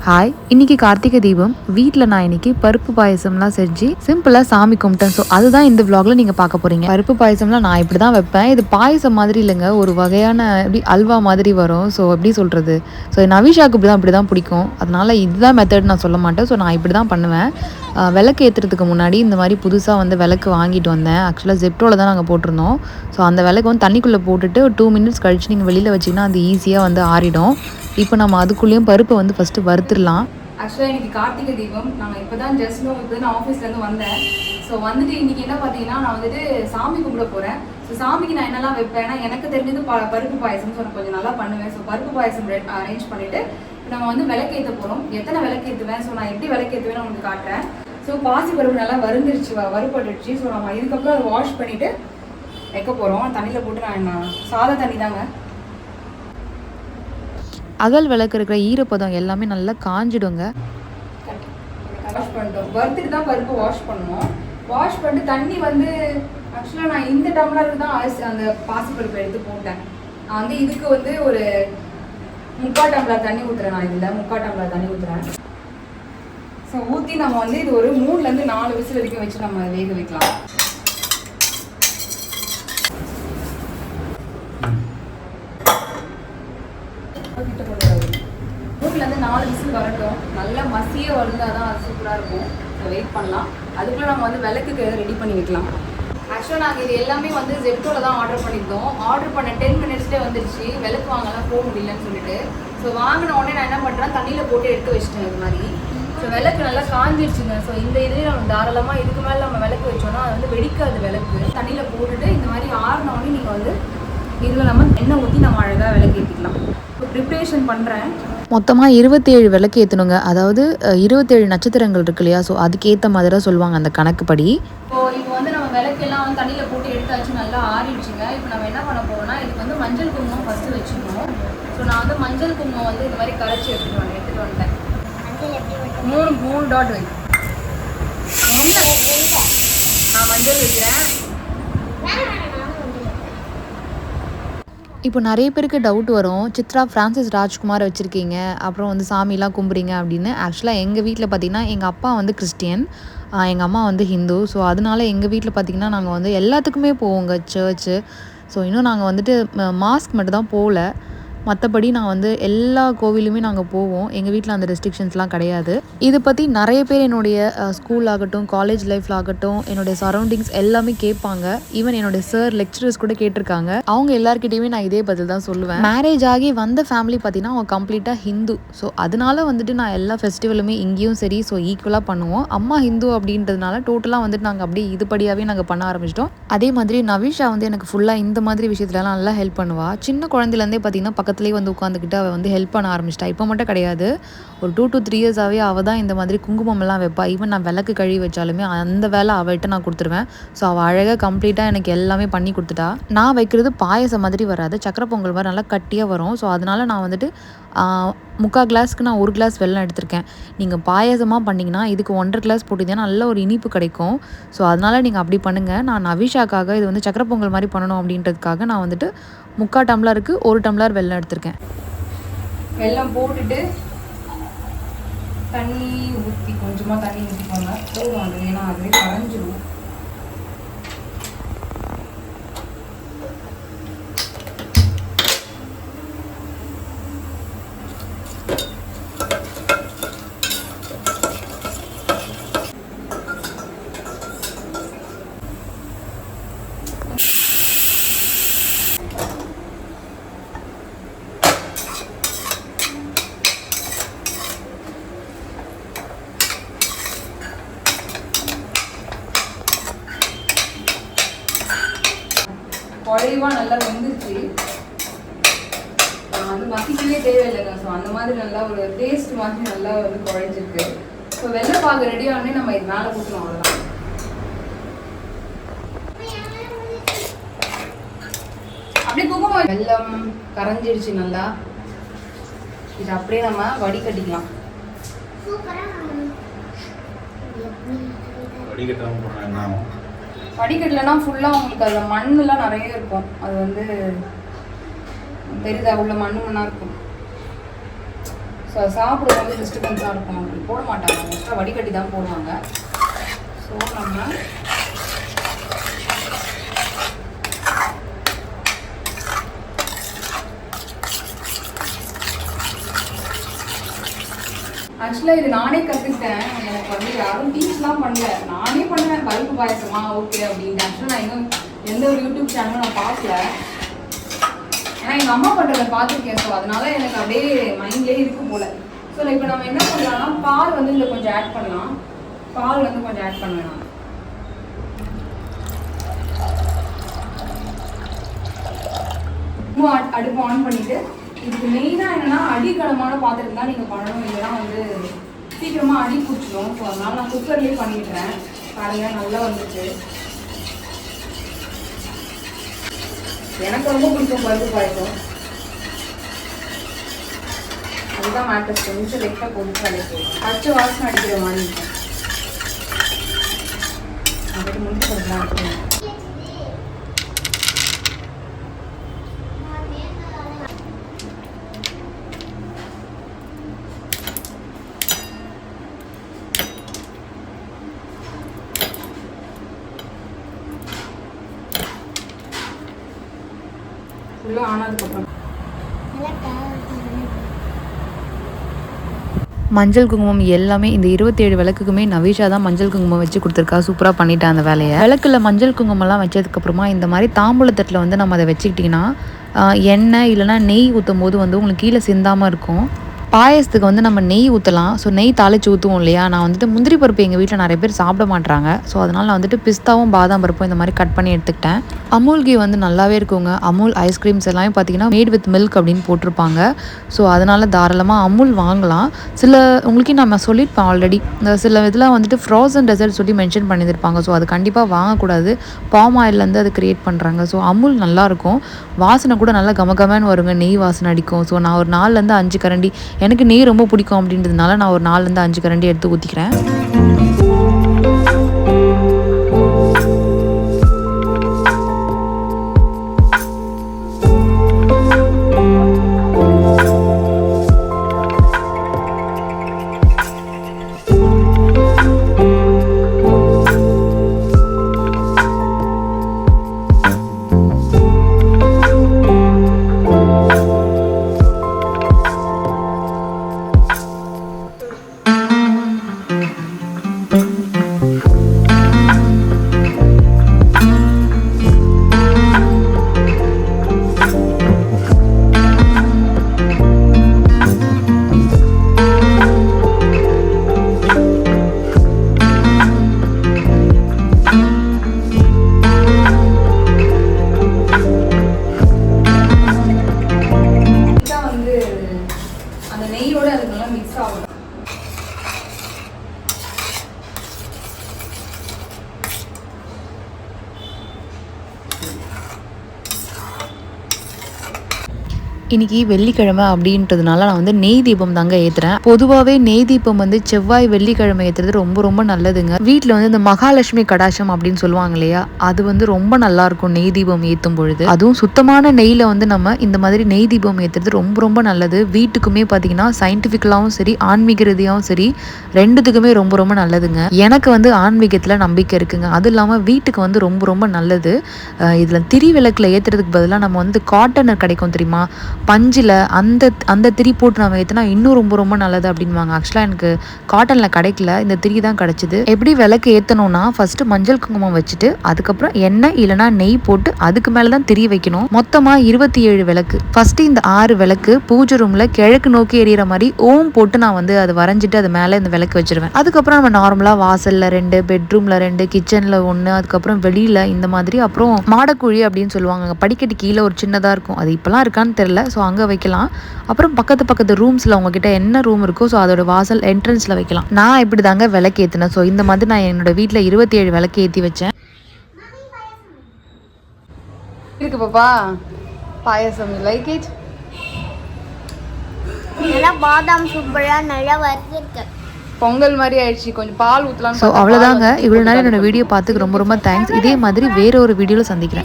Hi, இன்னைக்கு கார்த்திகை தீபம். வீட்டில் நான் இன்னைக்கு பருப்பு பாயசம்லாம் செஞ்சு சிம்பிளாக சாமி கும்பிட்டேன். ஸோ அதுதான் இந்த vlogல நீங்கள் பார்க்க போகிறீங்க. பருப்பு பாயசம்லாம் நான் இப்படி தான் வைப்பேன். இது பாயசம் மாதிரி இல்லைங்க, ஒரு வகையான எப்படி அல்வா மாதிரி வரும். ஸோ எப்படி சொல்கிறது, ஸோ நவிஷாவுக்கு இப்படி தான் பிடிக்கும். அதனால் இதுதான் மெத்தட் நான் சொல்ல மாட்டேன். ஸோ நான் இப்படி தான் பண்ணுவேன். விளக்கு ஏற்றுறதுக்கு முன்னாடி இந்த மாதிரி புதுசாக வந்து விளக்கு வாங்கிட்டு வந்தேன். ஆக்சுவலாக ஜெப்டோவில் தான் நாங்கள் போட்டிருந்தோம். ஸோ அந்த விளக்கு வந்து தண்ணிக்குள்ளே போட்டுட்டு 2 மினிட்ஸ் கழிச்சு நீங்கள் வெளியில் வச்சிங்கன்னா அது ஈஸியாக வந்து ஆறிடும். இப்போ நம்ம அதுக்குள்ளேயும் பருப்பை வந்து ஃபஸ்ட்டு வறுத்துடலாம். ஆக்சுவலாக இன்றைக்கி கார்த்திகை தீபம். நாங்கள் இப்போ தான் நான் ஆஃபீஸ்லேருந்து வந்தேன். ஸோ வந்துட்டு இன்றைக்கி என்ன பார்த்தீங்கன்னா, நான் வந்துட்டு சாமி கும்பிட போகிறேன். ஸோ சாமிக்கு நான் என்னெல்லாம் வைப்பேன்னா, எனக்கு தெரிஞ்சது பருப்பு பாயசம். ஸோ நான் கொஞ்சம் நல்லா பண்ணுவேன். ஸோ பருப்பு பாயசம் அரேஞ்ச் பண்ணிவிட்டு நம்ம வந்து விளக்கேற்ற போகிறோம். எத்தனை விளக்கேற்றுவேன், ஸோ நான் எப்படி விளக்கேற்றுவேன்னு உங்களுக்கு காட்டுறேன். ஸோ பாசி பருப்பு நல்லா வறுபட்டுடுச்சு. ஸோ நம்ம இதுக்கப்புறம் அதை வாஷ் பண்ணிவிட்டு வைக்க போகிறோம். தண்ணியில் போட்டு நான் சாதா தண்ணி தாங்க. அகல் விளக்கு இருக்கிற ஈரப்பதம் எல்லாமே நல்லா காஞ்சிடுங்க. வாஷ் பண்ணிட்டோம். வறுத்துட்டு தான் பருப்பு வாஷ் பண்ணணும். வாஷ் பண்ணிட்டு தண்ணி வந்து ஆக்சுவலாக நான் இந்த டம்ளருக்கு தான் அந்த பாசிப்பருப்பு எடுத்து போட்டேன். நான் வந்து இதுக்கு வந்து ஒரு 3/4 டம்ளர் தண்ணி ஊற்றுறேன். நான் இதில் 3/4 டம்ளர் தண்ணி ஊற்றுறேன். ஸோ ஊற்றி நம்ம வந்து இது ஒரு 3லேருந்து 4 விசில் வரைக்கும் வச்சு நம்ம வேக வைக்கலாம். மூணுலேருந்து 4 விசில் வரட்டும். நல்லா மசிய வந்தால் தான் அது சூப்பராக இருக்கும். ஸோ வெயிட் பண்ணலாம். அதுக்குள்ளே நம்ம வந்து விளக்குக்கு ரெடி பண்ணி வைக்கலாம். ஆக்சுவலாக நாங்கள் இது எல்லாமே வந்து ஜெப்டோவில் தான் ஆர்டர் பண்ணியிருந்தோம். ஆர்டர் பண்ண 10 மினிட்ஸ்லேயே வந்துடுச்சு. விளக்கு வாங்கலாம் போக முடியலன்னு சொல்லிட்டு. ஸோ வாங்கின உடனே நான் என்ன பண்ணுறேன், தண்ணியில் போட்டு எடுத்து வச்சிட்டேன் இது மாதிரி. ஸோ விளக்கு நல்லா காஞ்சிடுச்சுங்க. ஸோ இந்த இதுலேயே நம்ம தாராளமாக இதுக்கு மேலே நம்ம விளக்கு வச்சோன்னா அது வந்து வெடிக்காது. விளக்கு தண்ணியில் போட்டுட்டு இந்த மாதிரி ஆறின உடனே நீங்கள் வந்து இதில் நம்ம எண்ணெய் ஊற்றி நம்ம அழகாக விளக்கு ஏற்றிக்கலாம். இப்போ ப்ரிப்ரேஷன் பண்ணுறேன். மொத்தமாக 27 விளக்கு ஏற்றணுங்க. அதாவது 27 நட்சத்திரங்கள் இருக்கு இல்லையா, ஸோ அதுக்கேற்ற மாதிரி தான் சொல்லுவாங்க அந்த கணக்குப்படி. இப்போ வந்து நம்ம விளக்கெல்லாம் வந்து தண்ணியில் போட்டு எடுத்தாச்சு, நல்லா ஆறிடுச்சுங்க. இப்போ நம்ம என்ன பண்ண போகிறோம்னா, இதுக்கு வந்து மஞ்சள் குங்குமம் ஃபஸ்ட்டு வச்சுக்கணும். ஸோ நான் வந்து மஞ்சள் குங்குமம் வந்து இந்த மாதிரி கரைச்சி எடுத்துகிட்டு வந்துட்டேன். 3 டாட் வை. நான் மஞ்சள் வைக்கிறேன். இப்போ நிறைய பேருக்கு டவுட் வரும், சித்ரா ஃப்ரான்சிஸ் ராஜ்குமார் வச்சுருக்கீங்க, அப்புறம் வந்து சாமிலாம் கும்பிட்றீங்க அப்படின்னு. ஆக்சுவலாக எங்கள் வீட்டில் பார்த்திங்கன்னா எங்கள் அப்பா வந்து கிறிஸ்டியன், எங்கள் அம்மா வந்து ஹிந்து. ஸோ அதனால எங்கள் வீட்டில் பார்த்திங்கன்னா நாங்கள் வந்து எல்லாத்துக்குமே போவோங்க சர்ச்சு. ஸோ இன்னும் நாங்கள் வந்துட்டு மாஸ்க் மட்டும் தான் போகல. மற்றபடி நான் வந்து எல்லா கோவிலுமே நாங்கள் போவோம். எங்கள் வீட்டில் அந்த ரெஸ்ட்ரிக்ஷன்ஸ்லாம் கிடையாது. இதை பற்றி நிறைய பேர் என்னுடைய ஸ்கூல் ஆகட்டும், காலேஜ் லைஃப்பில் ஆகட்டும், என்னுடைய சரௌண்டிங்ஸ் எல்லாமே கேட்பாங்க. ஈவன் என்னுடைய சார் லெக்சரர்ஸ் கூட கேட்டிருக்காங்க. அவங்க எல்லாருக்கிட்டையுமே நான் இதே பதில் தான் சொல்லுவேன். மேரேஜ் ஆகி வந்த ஃபேமிலி பார்த்தீங்கன்னா அவங்க கம்ப்ளீட்டாக ஹிந்து. ஸோ அதனால வந்துட்டு நான் எல்லா ஃபெஸ்டிவலுமே இங்கேயும் சரி ஸோ ஈக்குவலாக பண்ணுவோம். அம்மா ஹிந்து அப்படின்றதுனால டோட்டலாக வந்துட்டு நாங்கள் அப்படியே இதுபடியாகவே நாங்கள் பண்ண ஆரம்பிச்சிட்டோம். அதே மாதிரி நவிஷா வந்து எனக்கு ஃபுல்லாக இந்த மாதிரி விஷயத்துலலாம் நல்லா ஹெல்ப் பண்ணுவாள். சின்ன குழந்தைலேருந்தே பார்த்தீங்கன்னா பக்கத்துலேயே வந்து உட்காந்துக்கிட்டு அவள் வந்து ஹெல்ப் பண்ண ஆரம்பிச்சிட்டா. இப்போ மட்டும் கிடையாது, ஒரு 2 to 3 இயர்ஸாகவே அவள் தான் இந்த மாதிரி குங்குமம்லாம் வைப்பா. ஈவன் நான் விளக்கு கழுவி வச்சாலுமே அந்த வேலை அவள்கிட்ட நான் கொடுத்துருவேன். ஸோ அவள் அழகாக கம்ப்ளீட்டாக எனக்கு எல்லாமே பண்ணி கொடுத்துட்டா. நான் வைக்கிறது பாயசம் மாதிரி வராது, சக்கரை பொங்கல் மாதிரி நல்லா கட்டியாக வரும். ஸோ அதனால் நான் வந்துட்டு 3/4 கிளாஸ்க்கு நான் 1 கிளாஸ் வெல்லம் எடுத்திருக்கேன். நீங்கள் பாயசமாக பண்ணிங்கன்னா இதுக்கு 1.5 கிளாஸ் போட்டிங்கன்னா நல்ல ஒரு இனிப்பு கிடைக்கும். ஸோ அதனால் நீங்கள் அப்படி பண்ணுங்கள். நான் நவிஷாக்காக இது வந்து சக்கரை பொங்கல் மாதிரி பண்ணணும் அப்படின்றதுக்காக நான் வந்துட்டு 3/4 டம்ளருக்கு 1 டம்ளர் வெல்லம் எடுத்திருக்கேன். வெல்லம் போட்டுட்டு தண்ணி ஊற்றி கொஞ்சமாக தண்ணி ஊற்றிக்கோங்க. போதும் அது, ஏன்னா அதுவே கரைஞ்சிடும். குழைவாக நல்லா வெந்துருச்சு. வந்து மசிக்கவே தேவையில்லைங்க. ஸோ அந்த மாதிரி நல்லா ஒரு டேஸ்ட் மாதிரி நல்லா வந்து குழைஞ்சிருக்கு. ஸோ வெள்ளைப்பாகு ரெடி ஆனே நம்ம இது மேலே ஊற்றணும். அவ்வளோதான். அப்படியே குங்குமம் வெல்லம் கரைஞ்சிடுச்சு நல்லா. இது அப்படியே நம்ம வடிகட்டிக்கலாம். வடிகட்டலைன்னா ஃபுல்லாக உங்களுக்கு அதில் மண்ணெலாம் நிறைய இருக்கும். அது வந்து பெரிதாக உள்ள மண்ணாக இருக்கும். ஸோ சாப்பிடுறது வந்து டிஸ்டர்பன்ஸாக இருக்கும், அப்படி போட மாட்டாங்க, மோஸ்ட்டாக வடிகட்டி தான் போடுவாங்க. ஸோ நம்ம ஆக்சுவலாக இது நானே கற்றுக்கிட்டேன். எனக்கு வந்து யாரும் டீச்லாம் பண்ணல, நானே பண்ணுவேன். பருப்பு பாயசமா ஓகே அப்படின்ட்டு. ஆக்சுவலாக நான் இன்னும் எந்த ஒரு யூடியூப் சேனலும் நான் பார்க்கல, ஏன்னா எங்கள் அம்மா பண்ணுறதை பார்த்துருக்கேன். ஸோ அதனால எனக்கு அப்படியே மைண்ட்லேயே இருக்கும் போல். ஸோ இப்போ நம்ம என்ன பண்ணலாம்னா பால் வந்து இதில் கொஞ்சம் ஆட் பண்ணலாம். பால் வந்து கொஞ்சம் ஆட் பண்ணுவேன். நான் அடுப்பு ஆன் பண்ணிவிட்டு, இதுக்கு மெயினாக என்னென்னா அடிக்கலமான பாத்திரம் தான் நீங்கள் பண்ணணும், இல்லைனா வந்து சீக்கிரமாக அடி பிடிச்சிடும். ஸோ அதனால் நான் குக்கர்லேயே பண்ணிவிட்டுறேன். பாருங்கள் நல்லா வந்துச்சு. எனக்கு ரொம்ப பிடிக்கும் பருப்பு பாயசம், அதுதான் மேட்டர்ஸ். கொஞ்சம் லைட்டாக கொஞ்சம் அடிக்கும், பச்சை வாசனை அடிக்கிற மாதிரி இருக்கும். அதுக்கு முன்னாடி கொஞ்சம் அடிக்கணும். ஃபுல்லாக ஆனதுக்கப்புறம் மஞ்சள் குங்குமம் எல்லாமே இந்த 27 விளக்குக்குமே நவீஷா தான் மஞ்சள் குங்குமம் வச்சு கொடுத்துருக்கா. சூப்பராக பண்ணிட்டேன் அந்த வேலையை. விளக்கில் மஞ்சள் குங்குமம்லாம் வச்சதுக்கப்புறமா இந்த மாதிரி தாம்பூலத்தட்டில் வந்து நம்ம அதை வச்சுக்கிட்டிங்கன்னா எண்ணெய் இல்லைனா நெய் ஊற்றும் போது வந்து உங்களுக்கு கீழே சிந்தாமல் இருக்கும். பாயசத்துக்கு வந்து நம்ம நெய் ஊற்றலாம். ஸோ நெய் தாளித்து ஊற்றுவோம் இல்லையா. நான் வந்துட்டு முந்திரி பருப்பு எங்கள் வீட்டில் நிறைய பேர் சாப்பிட மாட்டாங்க. ஸோ அதனால் நான் வந்துட்டு பிஸ்தாவும் பாதாம் பருப்பும் இந்த மாதிரி கட் பண்ணி எடுத்துக்கிட்டேன். அமுல் கீ வந்து நல்லாவே இருக்குங்க. அமுல் ஐஸ்கிரீம்ஸ் எல்லாமே பார்த்தீங்கன்னா மேட் வித் மில்க் அப்படின்னு போட்டிருப்பாங்க. ஸோ அதனால் தாராளமாக அமுல் வாங்கலாம். சில உங்களுக்கு நம்ம சொல்லியிருப்பேன் ஆல்ரெடி, இந்த சில இதில் வந்துட்டு ஃப்ரோசன் டெசர்ட் சொல்லி மென்ஷன் பண்ணியிருப்பாங்க. ஸோ அது கண்டிப்பாக வாங்கக்கூடாது, பாம் ஆயிலேருந்து அது க்ரியேட் பண்ணுறாங்க. ஸோ அமுல் நல்லாயிருக்கும், வாசனை கூட நல்லா கமகமன்னு வருங்க, நெய் வாசனை அடிக்கும். ஸோ நான் ஒரு 4லேருந்து 5 கரண்டி, எனக்கு நெய் ரொம்ப பிடிக்கும் அப்படின்றதுனால நான் ஒரு 4லேருந்து 5 கரண்டி எடுத்து ஊற்றிக்கிறேன். இன்றைக்கி வெள்ளிக்கிழமை அப்படின்றதுனால நான் வந்து நெய் தீபம் தாங்க ஏற்றுறேன். பொதுவாகவே நெய் தீபம் வந்து செவ்வாய் வெள்ளிக்கிழமை ஏற்றுறது ரொம்ப ரொம்ப நல்லதுங்க. வீட்டில் வந்து இந்த மகாலட்சுமி கடாட்சம் அப்படின்னு சொல்லுவாங்க இல்லையா, அது வந்து ரொம்ப நல்லாயிருக்கும் நெய் தீபம் ஏற்றும் பொழுது. அதுவும் சுத்தமான நெய்யில் வந்து நம்ம இந்த மாதிரி நெய் தீபம் ஏற்றுறது ரொம்ப ரொம்ப நல்லது. வீட்டுக்குமே பார்த்தீங்கன்னா சயின்டிஃபிக்கலாகவும் சரி ஆன்மீக ரீதியாகவும் சரி ரெண்டுத்துக்குமே ரொம்ப ரொம்ப நல்லதுங்க. எனக்கு வந்து ஆன்மீகத்தில் நம்பிக்கை இருக்குங்க. அது இல்லாமல் வீட்டுக்கு வந்து ரொம்ப ரொம்ப நல்லது. இதில் திரி விளக்கில் ஏற்றுறதுக்கு பதிலாக நம்ம வந்து காட்டனர் கிடைக்கும் தெரியுமா, பஞ்சில் அந்த திரி போட்டு நம்ம ஏற்றினா இன்னும் ரொம்ப ரொம்ப நல்லது அப்படின்வாங்க. ஆக்சுவலாக எனக்கு காட்டனில் கிடைக்கல, இந்த திரி தான் கிடச்சிது. எப்படி விளக்கு ஏற்றணும்னா ஃபஸ்ட்டு மஞ்சள் குங்குமம் வச்சுட்டு அதுக்கப்புறம் எண்ணெய் இல்லைனா நெய் போட்டு அதுக்கு மேலே தான் திரி வைக்கணும். மொத்தமாக 27 விளக்கு. ஃபஸ்ட்டு இந்த 6 விளக்கு பூஜை ரூமில் கிழக்கு நோக்கி எறிகிற மாதிரி ஓம் போட்டு நான் வந்து அதை வரைஞ்சிட்டு அது மேலே இந்த விளக்கு வச்சுருவேன். அதுக்கப்புறம் நம்ம நார்மலாக வாசலில் 2, பெட்ரூமில் 2, கிச்சனில் 1, அதுக்கப்புறம் வெளியில் இந்த மாதிரி, அப்புறம் மாடக்குழி அப்படின்னு சொல்லுவாங்க, படிக்கட்டு கீழே ஒரு சின்னதாக இருக்கும், அது இப்போலாம் இருக்கான்னு தெரில. ஸோ அங்கே வைக்கலாம். அப்புறம் பக்கத்து ரூம்ஸில் உங்ககிட்ட என்ன ரூம் இருக்கோ ஸோ அதோட வாசல் என்ட்ரன்ஸில் வைக்கலாம். நான் இப்படி தாங்க விளக்கு ஏற்றினேன். ஸோ இந்த மாதிரி நான் என்னோடய வீட்டில் 27 விளக்கு ஏற்றி வச்சேன். இருக்கு பாப்பா பாயசம், லைக் இட். பாதாம் சூப்பரா நல்லா வறுத்துருக்கு, பொங்கல் மாதிரி ஆயிடுச்சு. கொஞ்சம் பால் ஊற்றலாம். ஸோ அவ்வளோதாங்க. இவ்வளோ நேரம் என்னோட வீடியோ பார்த்துக்கு ரொம்ப ரொம்ப தேங்க்ஸ். இதே மாதிரி வேற ஒரு வீடியோவில் சந்திக்கிறேன்.